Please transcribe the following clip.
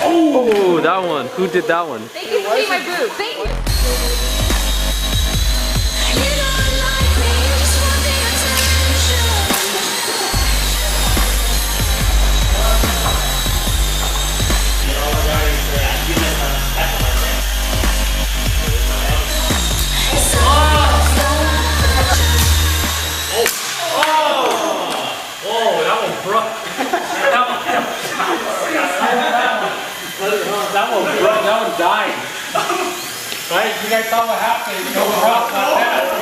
Oh, that one. Who did that one? Thank you for being my boob. Thank you. That one died. Right? You guys saw what happened. It was rough like that.